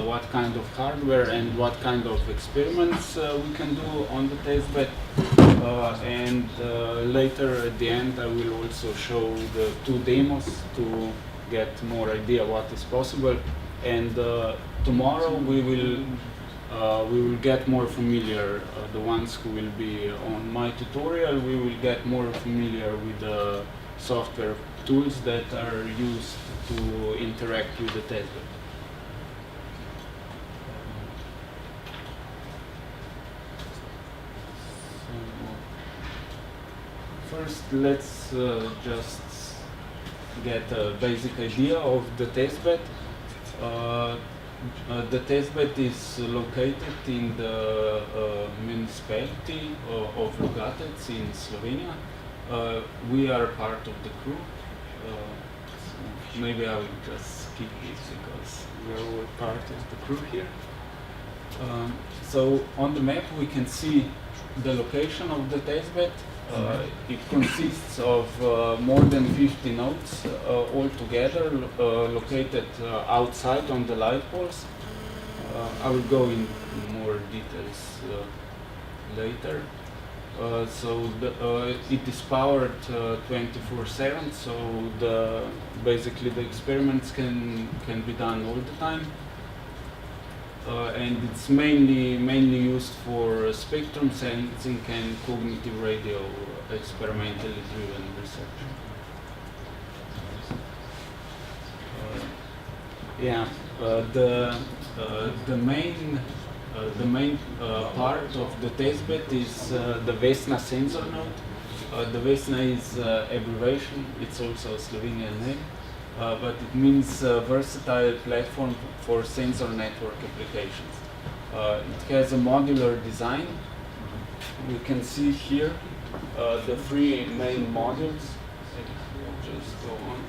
what kind of hardware and what kind of experiments we can do on the testbed. And later at the end I will also show the 2 demos to get more idea what is possible. And tomorrow we will get more familiar, the ones who will be on my tutorial, we will get more familiar with the software tools that are used to interact with the testbed. First, let's just get a basic idea of the testbed. The testbed is located in the municipality of LOG-a-TEC in Slovenia. We are part of the crew. So maybe I will just skip this because we are all part of the crew here. So on the map we can see the location of the testbed. It consists of more than 50 nodes altogether, located outside on the light poles. I will go in more details later. So it is powered 24/7. So basically the experiments can be done all the time. And it's mainly used for spectrum sensing and cognitive radio experimentally driven research. The main part of the testbed is the VESNA sensor node. The VESNA is abbreviation. It's also a Slovenian name. But it means versatile platform for sensor network applications. It has a modular design. You can see here the 3 main modules. Just go on.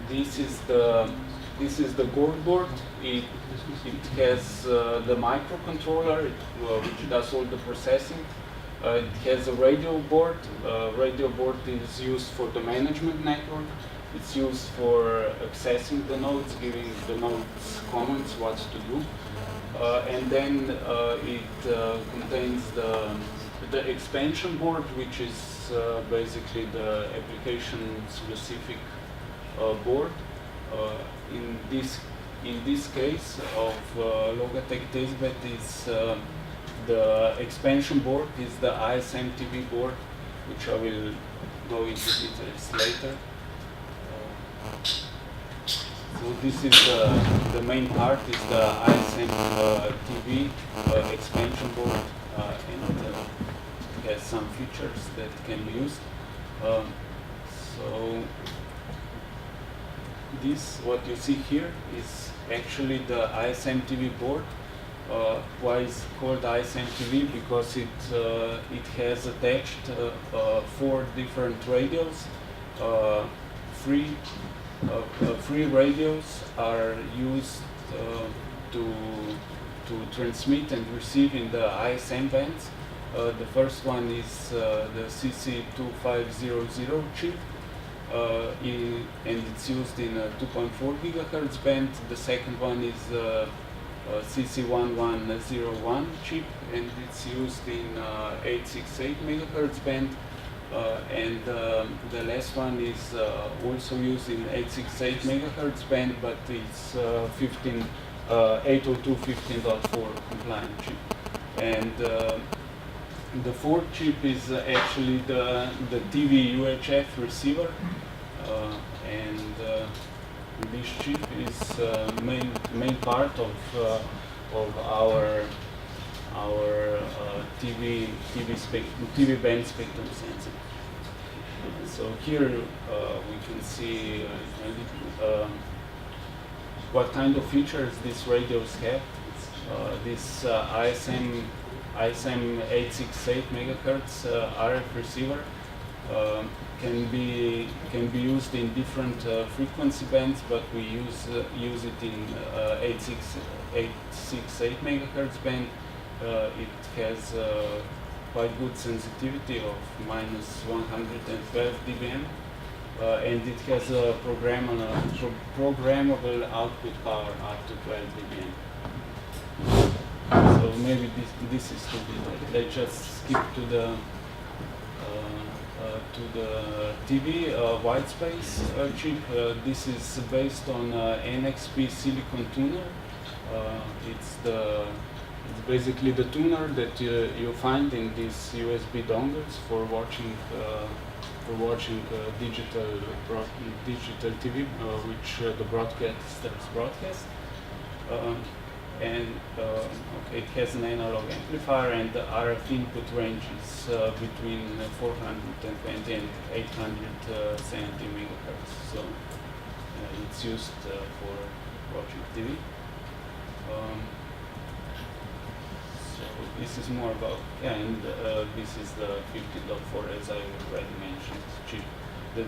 This is the board. It has the microcontroller which does all the processing. It has a radio board. Radio board is used for the management network. It's used for accessing the nodes, giving the nodes comments what to do. And then it contains the expansion board, which is basically the application-specific board. In this case of LOG-a-TEC testbed, is the expansion board is the ISM TV board, which I will go into details later. So this is the main part is the ISM TV expansion board, and it has some features that can be used. So this, what you see here, is actually the ISM TV board. Why is it called ISM TV? Because it has attached 4 different radios. Free radios are used to transmit and receive in the ISM bands. The first one is the CC2500 chip, and it's used in a 2.4 GHz band. The second one is CC1101 chip, and it's used in 868 MHz band. And the last one is also used in 868 MHz band, but it's 802.15.4 compliant chip. And the fourth chip is actually the TV UHF receiver, and this chip is main part of our TV band spectrum sensing. So here we can see what kind of features these radios have. This ISM 868 MHz RF receiver can be used in different frequency bands, but we use it in 868 MHz band. It has quite good sensitivity of -112 dBm. and it has a programmable output power up to 12 dBm. So maybe this is too big. Let's just skip to the TV white space chip. This is based on NXP silicon tuner. It's basically the tuner that you find in these USB dongles for watching digital TV, which the broadcasters broadcast. It has an analog amplifier, and the RF input range is between 420 and 870 megahertz. So it's used for watching TV. So this is more about, and this is the 15.4, as I already mentioned, chip that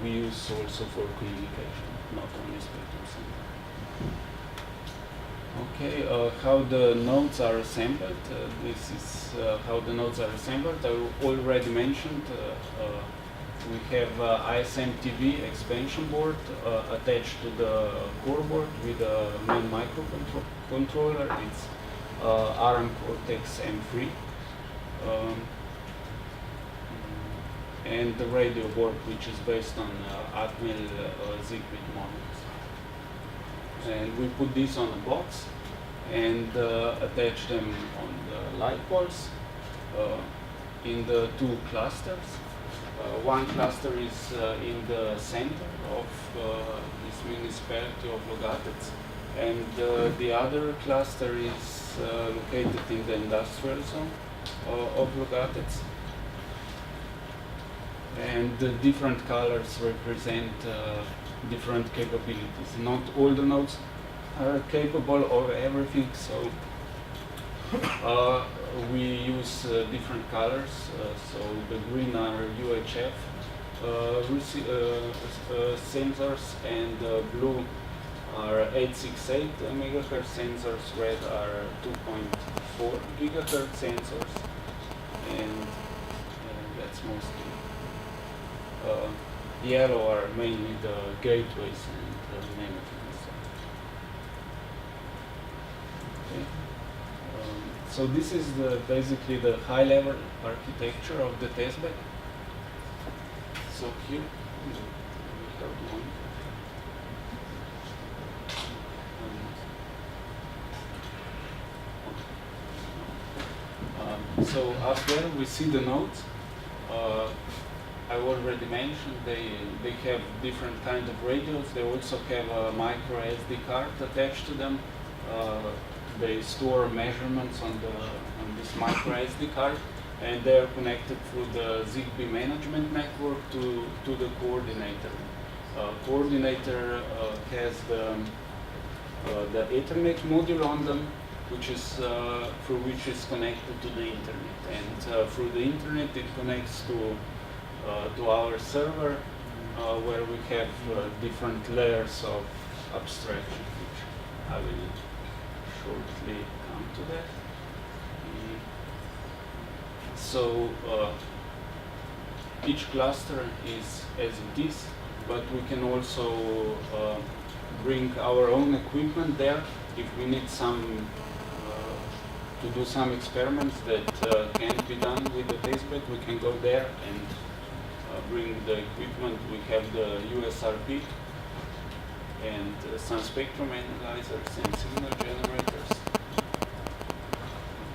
we use also for communication, not only spectrum sending. Okay, how the nodes are assembled. This is how the nodes are assembled. I already mentioned we have ISM TV expansion board attached to the core board with a main microcontroller. It's ARM Cortex-M3. And the radio board, which is based on Atmel Zigbee modules. And we put this on a box and attach them on the light poles in the two clusters. One cluster is in the center of this municipality of LOG-a-TEC, and the other cluster is located in the industrial zone of LOG-a-TEC. And the different colors represent different capabilities. Not all the nodes are capable of everything, so we use different colors. So the green are UHF sensors, and blue are 868 megahertz sensors, red are 2.4 gigahertz sensors, and that's mostly. Yellow are mainly the gateways and maintenance. Okay. So this is basically the high-level architecture of the testbed. So here we have one. So up there we see the nodes. I already mentioned they have different kinds of radios. They also have a micro SD card attached to them. They store measurements on this micro SD card, and they are connected through the Zigbee management network to the coordinator. Coordinator has the Ethernet module on them, which is through which is connected to the internet, and through the internet it connects to our server, where we have different layers of abstraction, which I will shortly come to that. So each cluster is as it is, but we can also bring our own equipment there if we need some to do some experiments that can't be done with the testbed. We can go there and bring the equipment. We have the USRP and some spectrum analyzers and signal generators.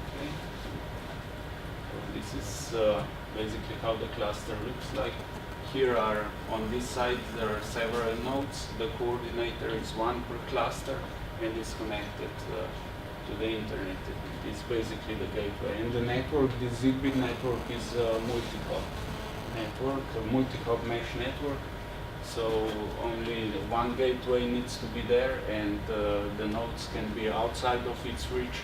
Okay. So this is basically how the cluster looks like. Here are, on this side, there are several nodes. The coordinator is one per cluster and is connected to the internet. It's basically the gateway. And the network, the Zigbee network, is a multi-hop network, a multi-hop mesh network. So only one gateway needs to be there, and the nodes can be outside of its reach.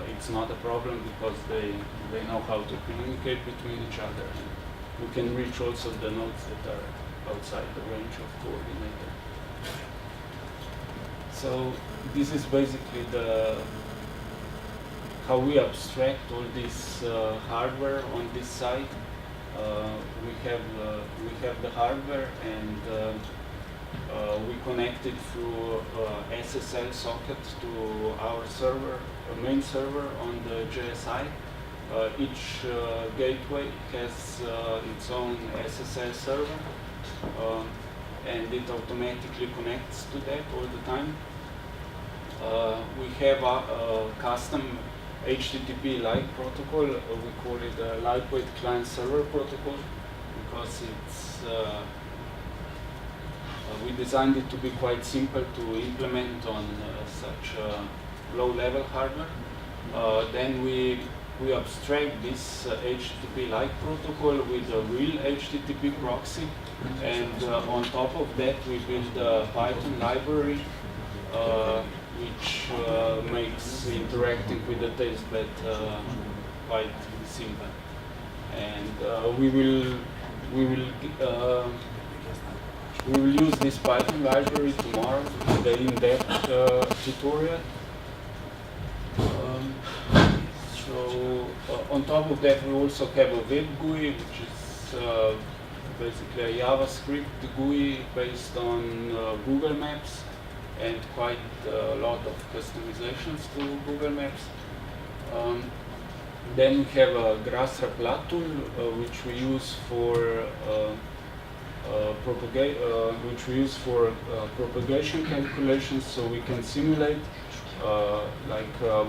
It's not a problem because they know how to communicate between each other. And we can reach also the nodes that are outside the range of coordinator. So this is basically how we abstract all this hardware on this side. we have the hardware, and we connect it through SSL socket to our server, main server on the JSI. Each gateway has its own SSL server, and it automatically connects to that all the time. We have a custom HTTP-like protocol. We call it a lightweight client-server protocol because it's we designed it to be quite simple to implement on such low-level hardware. Then we abstract this HTTP-like protocol with a real HTTP proxy, and on top of that we build a Python library which makes interacting with the testbed quite simple. And we will use this Python library tomorrow in the in-depth tutorial. So on top of that, we also have a web GUI, which is basically a JavaScript GUI based on Google Maps, and quite a lot of customizations to Google Maps. Then we have a GHz tool, which we use for propagation calculations, so we can simulate.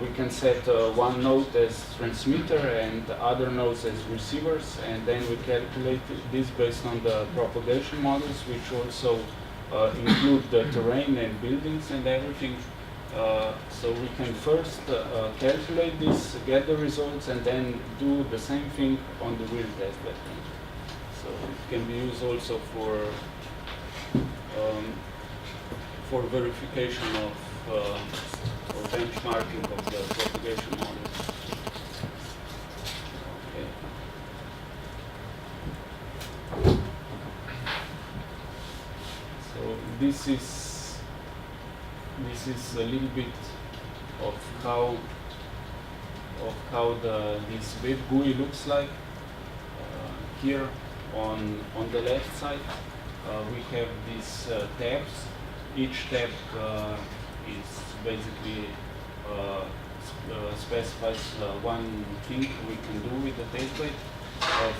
We can set one node as transmitter and other nodes as receivers, and then we calculate this based on the propagation models, which also include the terrain and buildings and everything. So we can first calculate this, get the results, and then do the same thing on the real testbed. So it can be used also for verification of or benchmarking of the propagation model. Okay. So this is a little bit of how this web GUI looks like. Here on the left side, we have these tabs. Each tab is basically specifies one thing we can do with the testbed.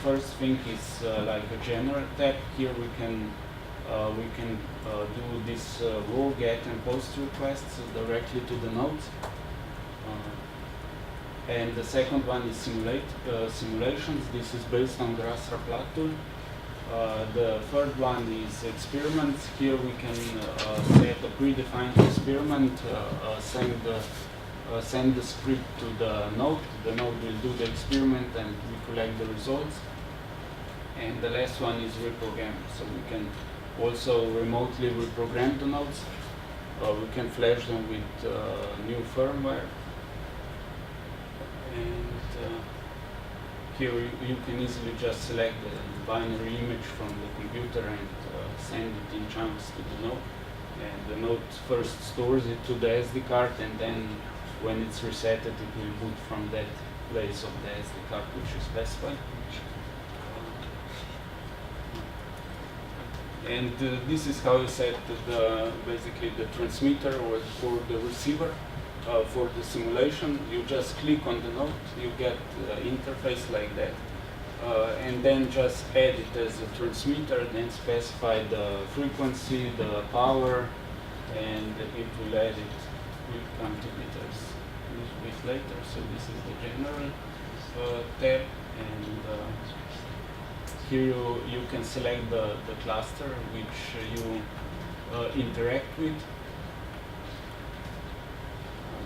First thing is like a general tab. Here we can do this raw, get, and post requests directly to the nodes. And the second one is simulations. This is based on GHz tool. The third one is experiments. Here we can set a predefined experiment, send the script to the node. The node will do the experiment and we collect the results. And the last one is reprogram. So we can also remotely reprogram the nodes. We can flash them with new firmware. And here you can easily just select the binary image from the computer and send it in chunks to the node. And the node first stores it to the SD card, and then when it's resetted, it will boot from that place of the SD card which is specified. And this is how you set basically the transmitter or for the receiver. For the simulation, you just click on the node, you get interface like that, and then just add it as a transmitter, then specify the frequency, the power, and it will add it with counter-meters a little bit later. So this is the general tab, and here you can select the cluster which you interact with.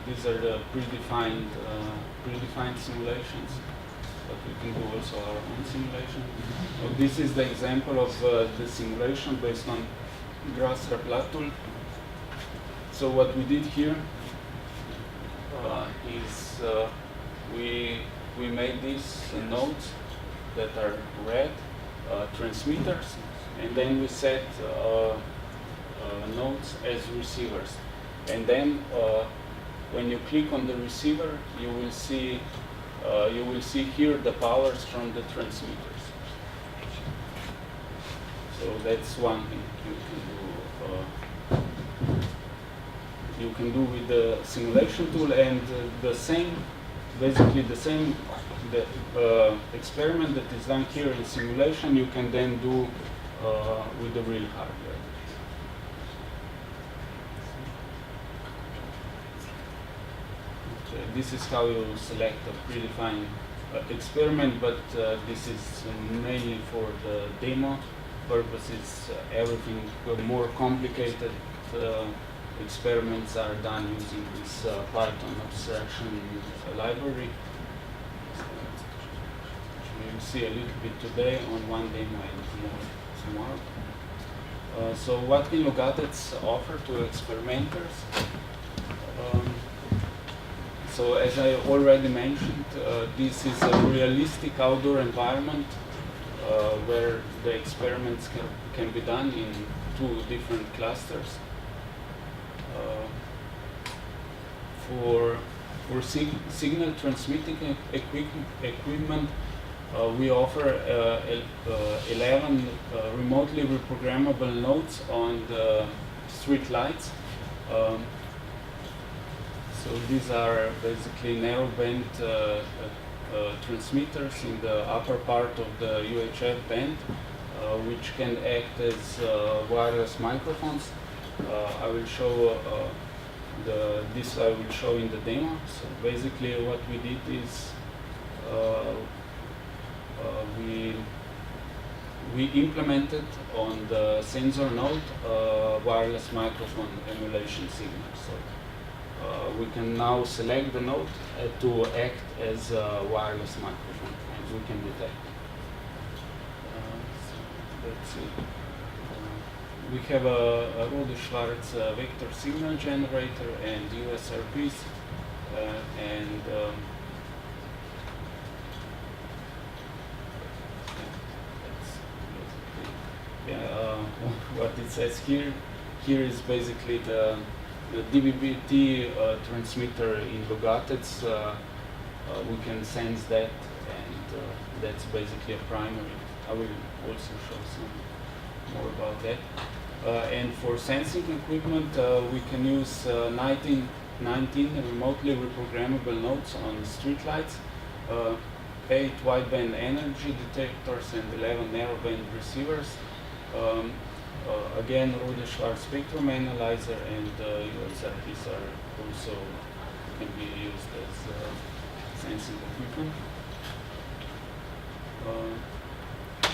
These are the predefined simulations, but we can do also our own simulation. So this is the example of the simulation based on GHz tool. So what we did here is we made these nodes that are red transmitters, and then we set nodes as receivers, and then when you click on the receiver, you will see here the powers from the transmitters. So that's one thing you can do with the simulation tool, and basically the same experiment that is done here in simulation, you can then do with the real hardware. Okay, this is how you select a predefined experiment, but this is mainly for the demo purposes. Everything more complicated experiments are done using this Python abstraction library. We'll see a little bit today on one demo and more tomorrow. So what can LOG-a-TEC offer to experimenters? So as I already mentioned, this is a realistic outdoor environment where the experiments can be done in 2 different clusters. For signal transmitting equipment, we offer 11 remotely reprogrammable nodes on the street lights. So these are basically narrowband transmitters in the upper part of the UHF band, which can act as wireless microphones. I will show this I will show in the demo. So basically what we did is we implemented on the sensor node wireless microphone emulation signal. So we can now select the node to act as a wireless microphone, and we can detect. So let's see. We have a Rode-Schwarz vector signal generator and USRPs, and what it says here. Here is basically the DVB-T transmitter in LOG-a-TEC. We can sense that, and that's basically a primary. I will also show some more about that. And for sensing equipment, we can use 19 remotely reprogrammable nodes on streetlights, 8 wideband energy detectors, and 11 narrowband receivers. Again, Rode-Schwarz spectrum analyzer and USRPs are also can be used as sensing equipment.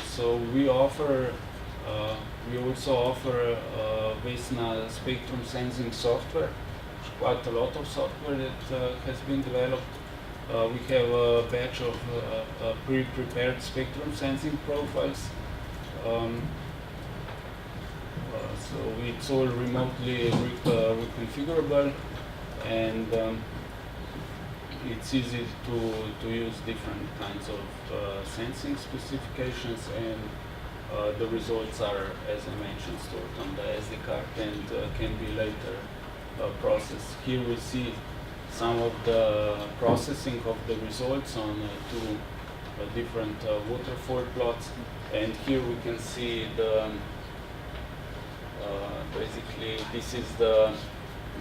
So we offer. We also offer VESNA spectrum sensing software, quite a lot of software that has been developed. We have a batch of pre-prepared spectrum sensing profiles. So it's all remotely reconfigurable, and it's easy to use different kinds of sensing specifications, and the results are, as I mentioned, stored on the SD card and can be later processed. Here we see some of the processing of the results on 2 different waterfall plots, and here we can see the basically this is the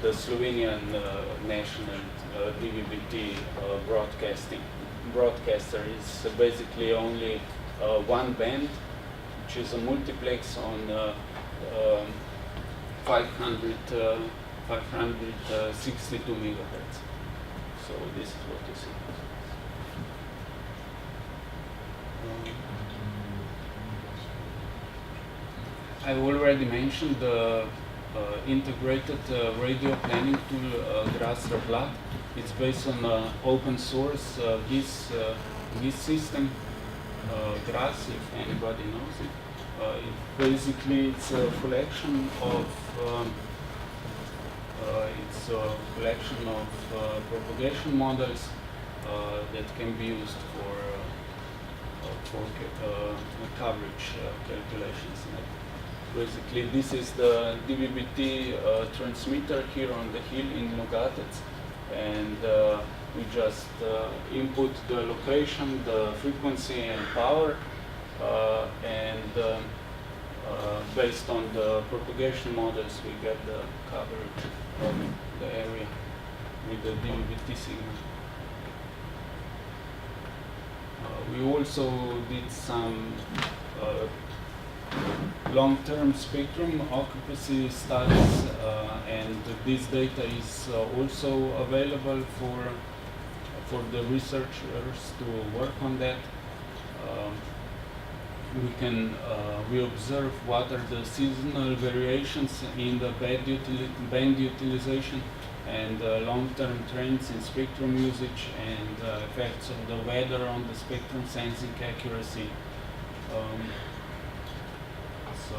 Slovenian national DVB-T broadcaster. Is basically only one band, which is a multiplex on 562 megahertz. So this is what you see. I already mentioned the integrated radio planning tool GHz. It's based on open source GIS system. GRAS, if anybody knows it. Basically, it's a collection of propagation models that can be used for coverage calculations. Basically, this is the DVB-T transmitter here on the hill in LOG-a-TEC, and we just input the location, the frequency, and power, and based on the propagation models, we get the coverage of the area with the DVB-T signal. We also did some long-term spectrum occupancy studies, and this data is also available for the researchers to work on that. We observe what are the seasonal variations in the band utilization and long-term trends in spectrum usage and effects of the weather on the spectrum sensing accuracy. So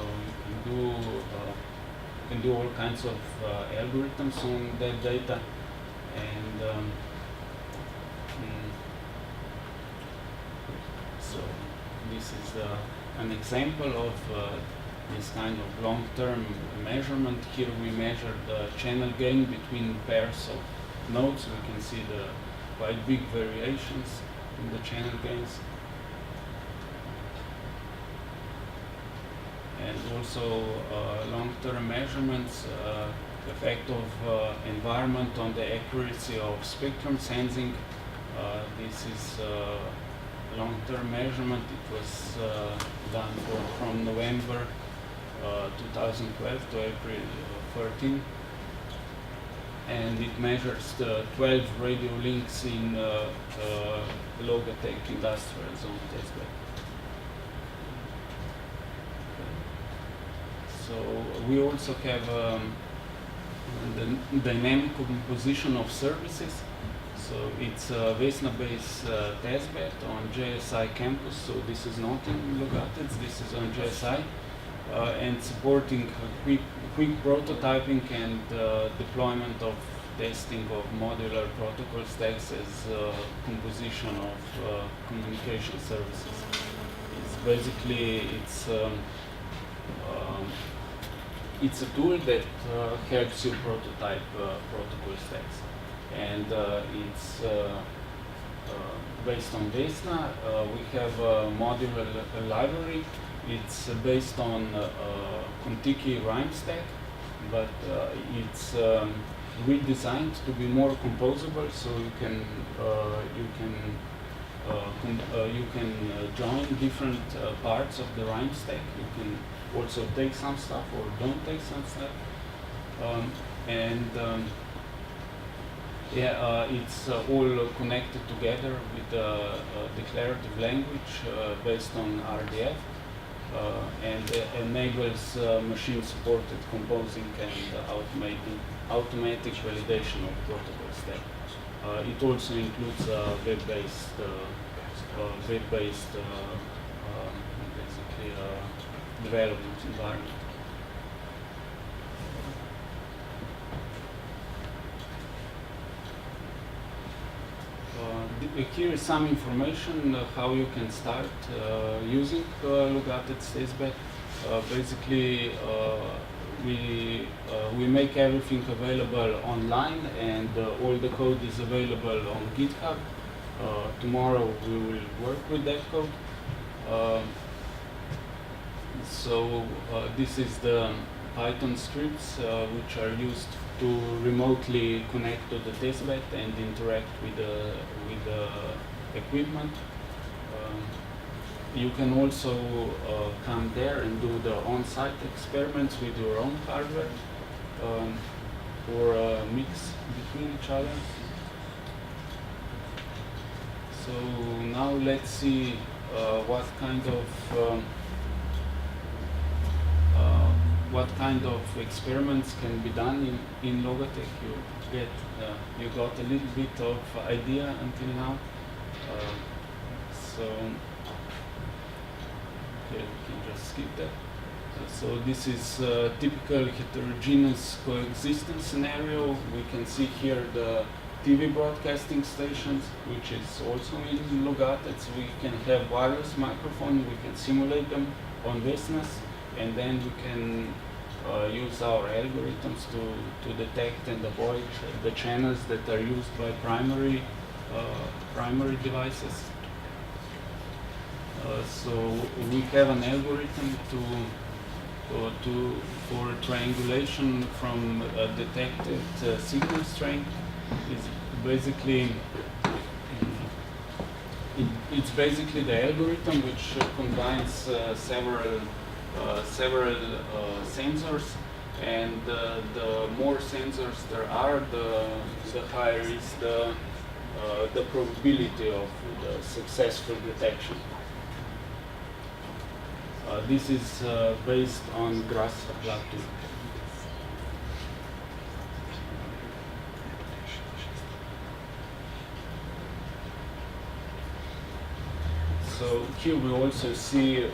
you can do all kinds of algorithms on that data, and so this is an example of this kind of long-term measurement. Here we measure the channel gain between pairs of nodes. We can see the quite big variations in the channel gains. And also long-term measurements, effect of environment on the accuracy of spectrum sensing. This is long-term measurement. It was done from November 2012 to April 13. And it measures the 12 radio links in LOG-a-TEC industrial zone testbed. So we also have the dynamic composition of services. So it's a VESNA-based testbed on JSI campus. So this is not in LOG-a-TEC, this is on JSI, and supporting quick prototyping and deployment of testing of modular protocol stacks as composition of communication services. It's basically it's a tool that helps you prototype protocol stacks, and it's based on VESNA. We have a modular library. It's based on Contiki rhyme stack, but it's redesigned to be more composable, so you can join different parts of the rhyme stack. You can also take some stuff or don't take some stuff, it's all connected together with the declarative language based on RDF, and enables machine-supported composing and automatic validation of protocol stack. It also includes web-based basically development environment. Here is some information how you can start using LOG-a-TEC testbed. Basically, we make everything available online, and all the code is available on GitHub. Tomorrow we will work with that code. This is the Python scripts which are used to remotely connect to the testbed and interact with the equipment. You can also come there and do the on-site experiments with your own hardware, or mix between each other. So now let's see what kind of experiments can be done in LOG-a-TEC. You got a little bit of idea until now. Okay, we can just skip that. So this is a typical heterogeneous coexistence scenario. We can see here the TV broadcasting stations, which is also in LOG-a-TEC. So we can have wireless microphone, we can simulate them on VESNAs, and then we can use our algorithms to detect and avoid the channels that are used by primary devices. So we have an algorithm for triangulation from detected signal strength is basically it's basically the algorithm which combines several sensors, and the more sensors there are, the higher is the probability of the successful detection. This is based on Grasser plateau. So here we also see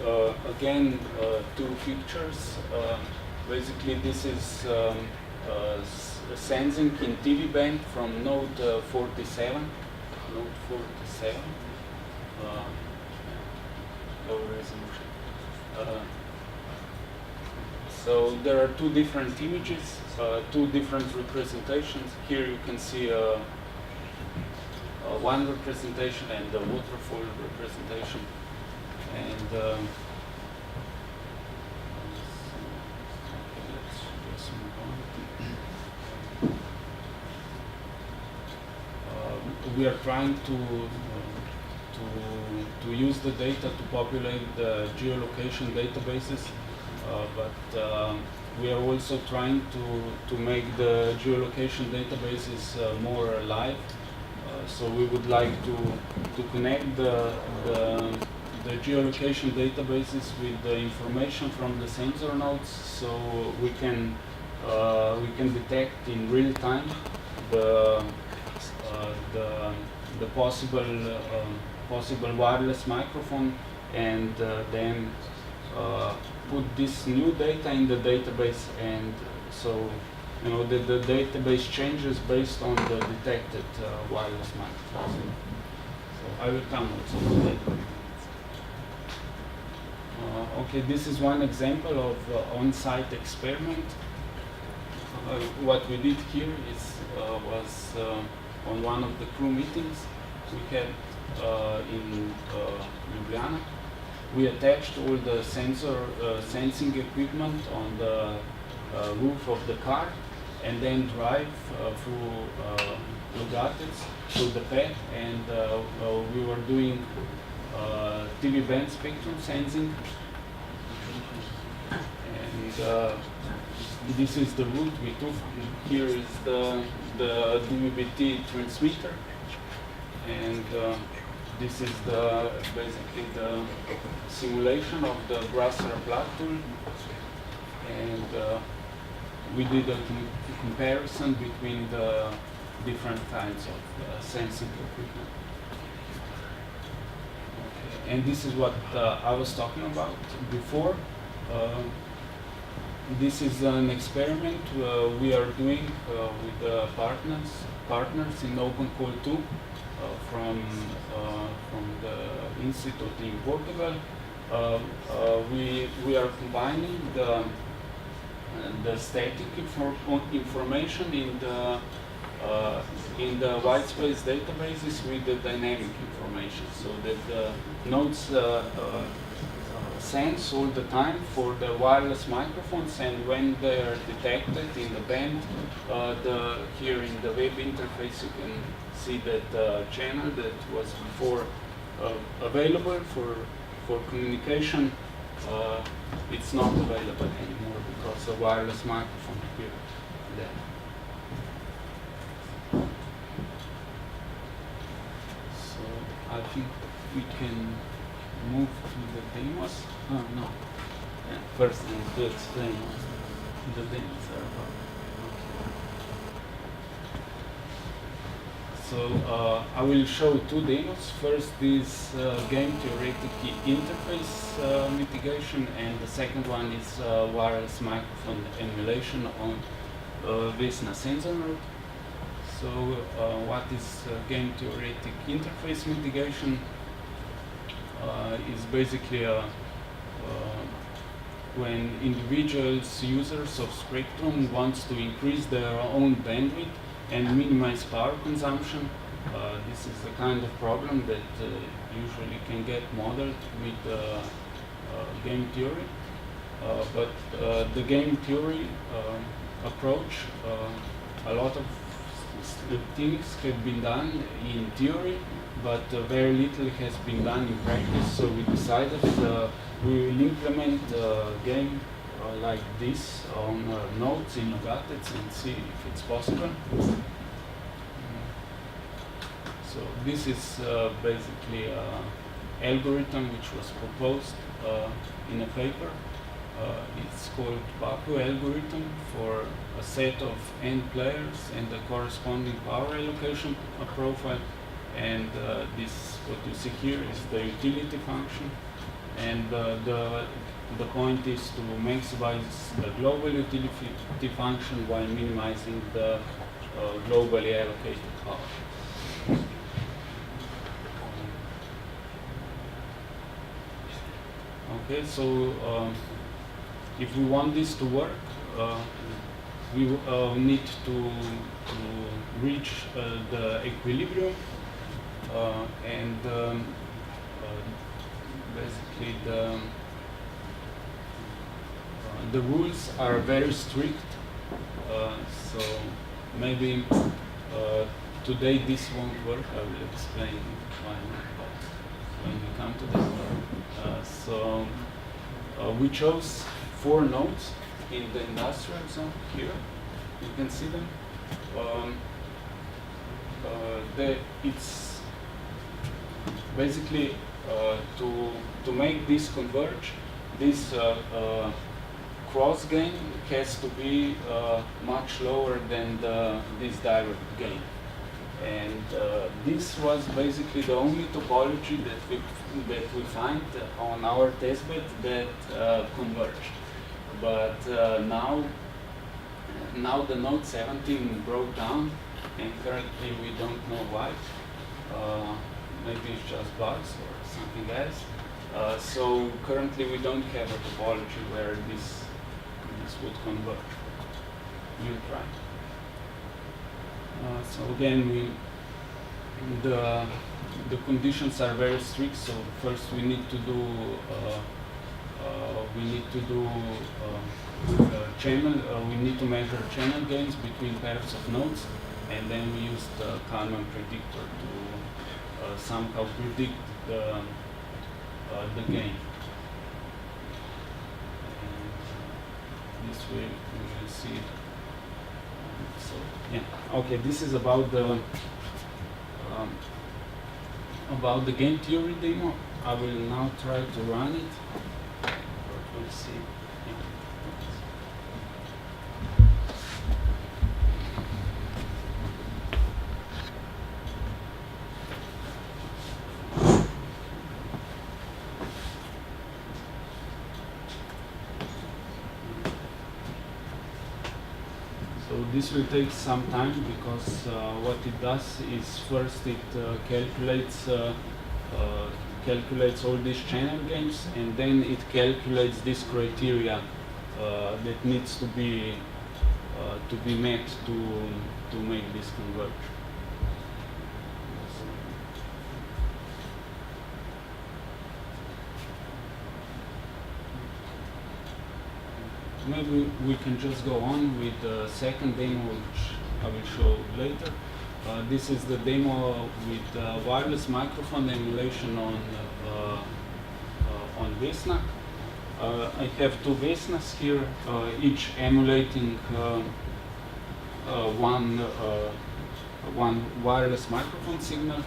again two pictures. Basically, this is sensing in TV band from node 47. Node 47. Low resolution. So there are two different images, two different representations. Here you can see one representation and the waterfall representation. And let's just move on. We are trying to use the data to populate the geolocation databases, but we are also trying to make the geolocation databases more alive. So we would like to connect the geolocation databases with the information from the sensor nodes, so we can detect in real time the possible wireless microphone, and then put this new data in the database, and so the database changes based on the detected wireless microphones. So I will come also to that. Okay, this is one example of on-site experiment. What we did here was on one of the crew meetings we had in Ljubljana. We attached all the sensing equipment on the roof of the car, and then drive through LOG-a-TEC through the pad, and we were doing TV band spectrum sensing. And this is the route we took. Here is the DVB-T transmitter, and this is basically the simulation of the Grasser plateau, and we did a comparison between the different kinds of sensing equipment. Okay. And this is what I was talking about before. This is an experiment we are doing with partners in OpenCall 2 from the institute in Portugal. We are combining the static information in the white space databases with the dynamic information, so that the nodes sense all the time for the wireless microphones, and when they are detected in the band, here in the web interface you can see that the channel that was before available for communication, it's not available anymore because the wireless microphone appeared there. So I think we can move to the demos. Oh no. Yeah, first I need to explain what the demos are about. So I will show two demos. First is game theoretic interface mitigation, and the second one is wireless microphone emulation on VESNA sensor node. So what is game theoretic interface mitigation? Is basically when individuals, users of spectrum wants to increase their own bandwidth and minimize power consumption. This is the kind of problem that usually can get modeled with game theory. but the game theory approach, a lot of things have been done in theory, but very little has been done in practice. So we decided we will implement a game like this on nodes in LOG-a-TEC and see if it's possible. So this is basically an algorithm which was proposed in a paper. It's called Baku algorithm for a set of n players and the corresponding power allocation profile. And this, what you see here, is the utility function. And the point is to maximize the global utility function while minimizing the globally allocated power. Okay, so if we want this to work, we need to reach the equilibrium, and basically the rules are very strict. So maybe today this won't work. I will explain why when we come to that. So we chose 4 nodes in the industrial zone here. You can see them. It's basically to make this converge, this cross gain has to be much lower than this direct gain. And this was basically the only topology that we find on our testbed that converged. But now the node 17 broke down, and currently we don't know why. Maybe it's just bugs or something else. So currently we don't have a topology where this would converge. We'll try. So again, the conditions are very strict. So first we need to do channel. We need to measure channel gains between pairs of nodes, and then we use the Kalman predictor to somehow predict the gain. And this way we will see. So yeah, okay. This is about the game theory demo. I will now try to run it. We'll see. Yeah. So this will take some time because what it does is first it calculates all these channel gains, and then it calculates this criteria that needs to be met to make this converge. Maybe we can just go on with the second demo, which I will show later. This is the demo with wireless microphone emulation on VESNA. I have 2 VESNAs here, each emulating one wireless microphone signal.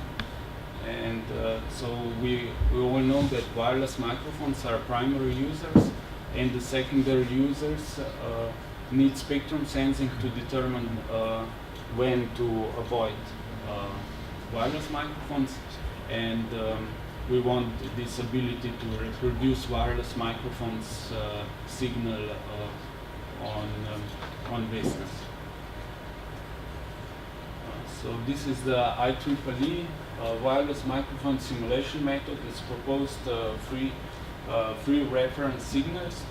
And so we all know that wireless microphones are primary users, and the secondary users need spectrum sensing to determine when to avoid wireless microphones, and we want this ability to reproduce wireless microphones signal on VESNAs. So this is the IEEE wireless microphone simulation method. It's proposed three reference signals.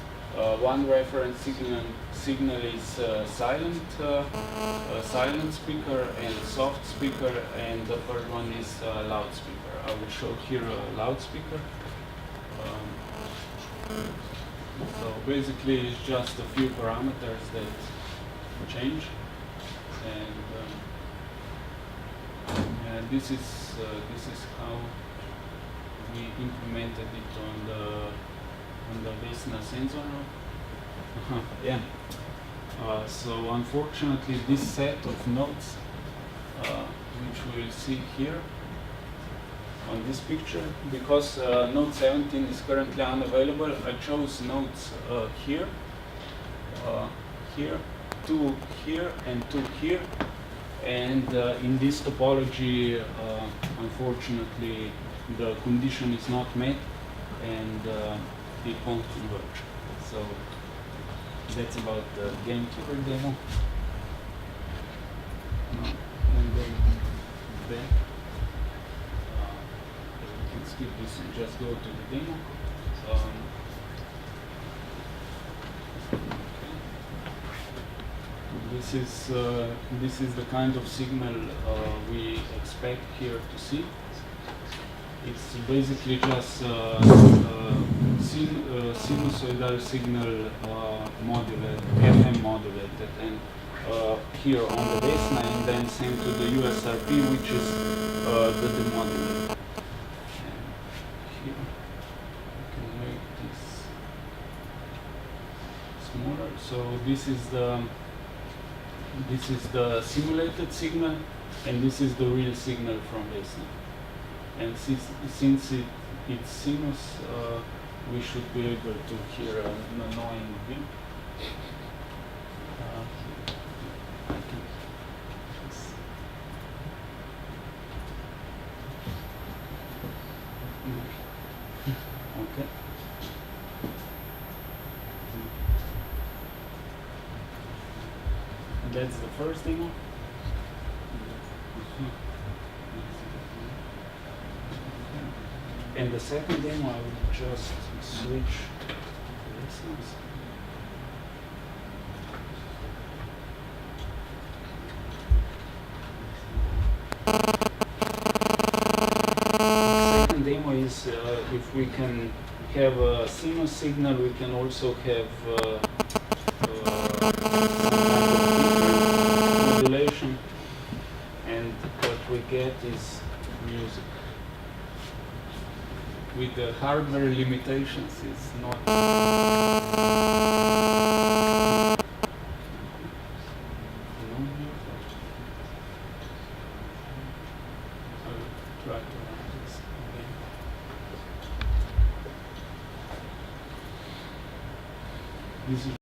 One reference signal is silent speaker and soft speaker, and the third one is loudspeaker. I will show here a loudspeaker. So basically, it's just a few parameters that change, and this is how we implemented it on the VESNA sensor node. Yeah. So unfortunately, this set of nodes, which we'll see here on this picture, because node 17 is currently unavailable, I chose nodes here, here, 2 here, and 2 here. And in this topology, unfortunately, the condition is not met, and it won't converge. So that's about the gamekeeper demo. And then back. We can skip this and just go to the demo. This is the kind of signal we expect here to see. It's basically just sinusoidal signal modulated, FM modulated, and here on the VESNA, and then sent to the USRP, which is the demodulator. And here we can make this smaller. So this is the simulated signal, and this is the real signal from VESNA. And since it's sinus, we should be able to hear an annoying beep. Okay. And that's the first demo. And the second demo, I will just switch lessons. The second demo is if we can have a sinus signal, we can also have some kind of modulation, and what we get is music. With the hardware limitations, it's not